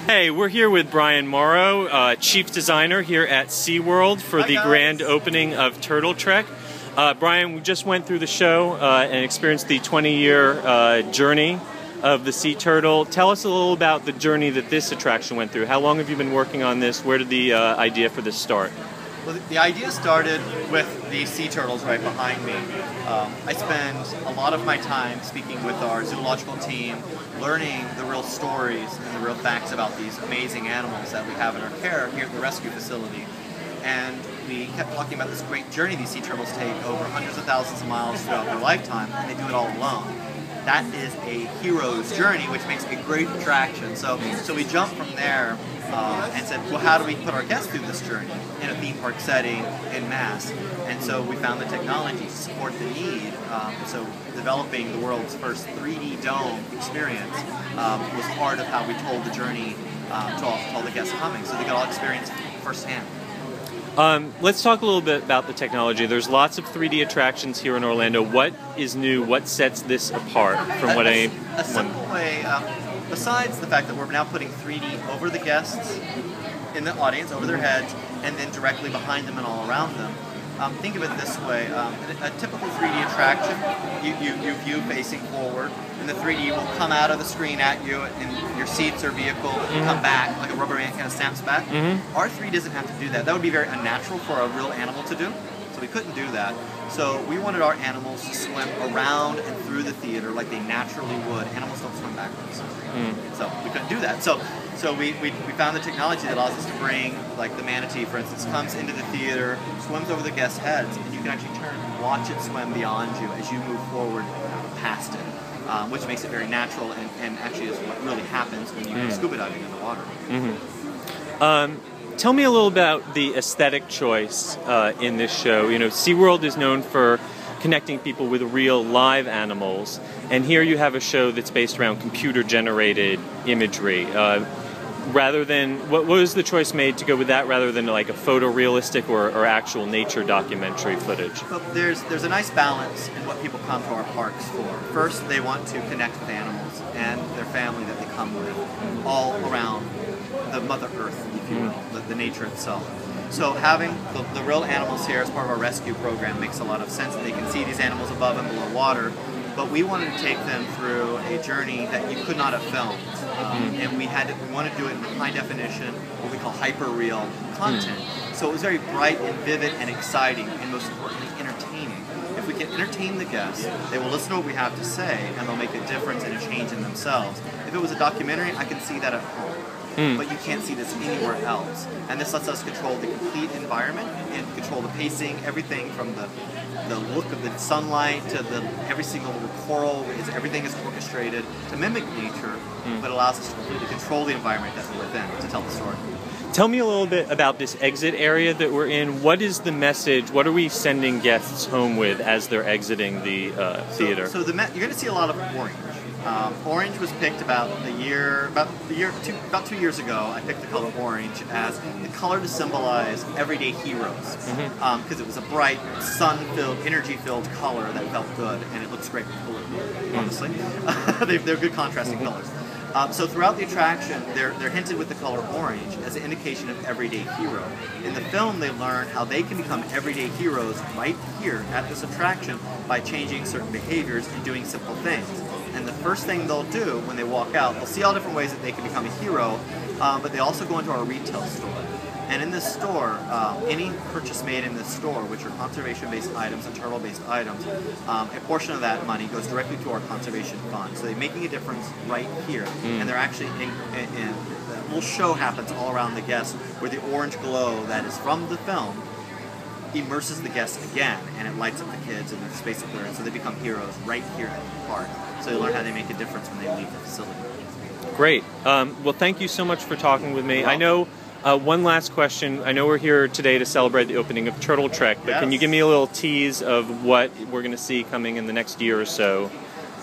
Hey, we're here with Brian Morrow, Chief Designer here at SeaWorld for the grand opening of TurtleTrek. Brian, we just went through the show and experienced the 20-year journey of the sea turtle. Tell us a little about the journey that this attraction went through. How long have you been working on this? Where did the idea for this start? Well, the idea started with the sea turtles right behind me. I spend a lot of my time speaking with our zoological team, learning the real stories and the real facts about these amazing animals that we have in our care here at the rescue facility. And we kept talking about this great journey these sea turtles take over hundreds of thousands of miles throughout their lifetime, and they do it all alone. That is a hero's journey, which makes a great attraction. So we jumped from there and said, well, how do we put our guests through this journey in a theme park setting in mass? And so we found the technology to support the need. So developing the world's first 3D dome experience was part of how we told the journey to all the guests coming, so they could all experience it firsthand. Let's talk a little bit about the technology. There's lots of 3D attractions here in Orlando. What is new? What sets this apart from what a simple way, besides the fact that we're now putting 3D over the guests, in the audience, over their heads, and then directly behind them and all around them. Think of it this way, a typical 3D attraction, you view facing forward, and the 3D will come out of the screen at you, and your seats or vehicle will come back, like a rubber band kind of snaps back. Our 3D doesn't have to do that. That would be very unnatural for a real animal to do, so we couldn't do that. So we wanted our animals to swim around and through the theater like they naturally would. Animals don't swim backwards. So we couldn't do that. So we found the technology that allows us to bring, like the manatee, for instance, comes into the theater, swims over the guests' heads, and you can actually turn and watch it swim beyond you as you move forward past it, which makes it very natural and actually is what really happens when you go scuba diving in the water. Tell me a little about the aesthetic choice in this show. You know, SeaWorld is known for connecting people with real live animals, and here you have a show that's based around computer-generated imagery. Rather than, what was the choice made to go with that rather than like a photorealistic or actual nature documentary footage? Well, there's a nice balance in what people come to our parks for. First, they want to connect with animals and their family that they come with, all around the Mother Earth, if you will, the nature itself. So having the real animals here as part of our rescue program makes a lot of sense. They can see these animals above and below water, but we wanted to take them through a journey that you could not have filmed. And we wanted to do it in high definition, what we call hyper-real content. So it was very bright and vivid and exciting, and most importantly, entertaining. If we can entertain the guests, they will listen to what we have to say, and they'll make a difference and a change in themselves. If it was a documentary, I can see that at home. But you can't see this anywhere else. And this lets us control the complete environment and control the pacing, everything from the look of the sunlight to every single little coral, everything is orchestrated to mimic nature, but allows us to completely control the environment that we're within to tell the story. Tell me a little bit about this exit area that we're in. What is the message? What are we sending guests home with as they're exiting the theater? So you're going to see a lot of orange. Orange was picked about 2 years ago. I picked the color orange as the color to symbolize everyday heroes, because it was a bright, sun-filled, energy-filled color that felt good, and it looks great with blue, honestly. They're good contrasting colors. So throughout the attraction, they're hinted with the color orange as an indication of everyday hero. In the film, they learn how they can become everyday heroes right here at this attraction by changing certain behaviors and doing simple things. And the first thing they'll do when they walk out, they'll see all different ways that they can become a hero, but they also go into our retail store. And in this store, any purchase made in this store, which are conservation-based items and turtle-based items, a portion of that money goes directly to our conservation fund. So they're making a difference right here. And they're actually, a little show happens all around the guests where the orange glow that is from the film immerses the guests again, and it lights up the kids and the space clearance, so they become heroes right here at the park. So they learn how they make a difference when they leave the facility. Great. Well, thank you so much for talking with me. I know, one last question. I know we're here today to celebrate the opening of TurtleTrek, but can you give me a little tease of what we're going to see coming in the next year or so?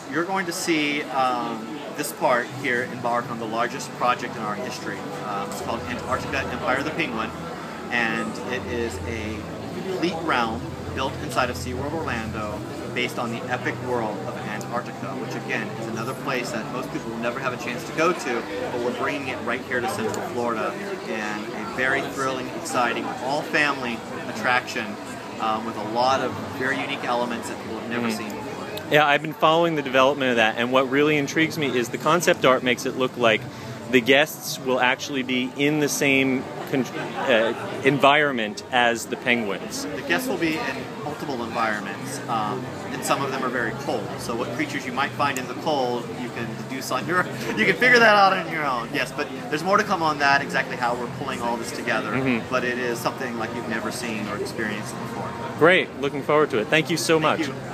You're going to see this park here embark on the largest project in our history. It's called Antarctica Empire of the Penguin, and it is a complete realm built inside of SeaWorld Orlando based on the epic world of Antarctica, which again is another place that most people will never have a chance to go to, but we're bringing it right here to Central Florida, and a very thrilling, exciting, all-family attraction with a lot of very unique elements that people have never seen before. Yeah, I've been following the development of that, and what really intrigues me is the concept art makes it look like the guests will actually be in the same environment as the penguins. The guests will be in multiple environments, and some of them are very cold. So what creatures you might find in the cold, you can deduce on your, you can figure that out on your own. Yes, but there's more to come on that, exactly how we're pulling all this together. But it is something like you've never seen or experienced before. Great, looking forward to it. Thank you so much. Thank you. Bye.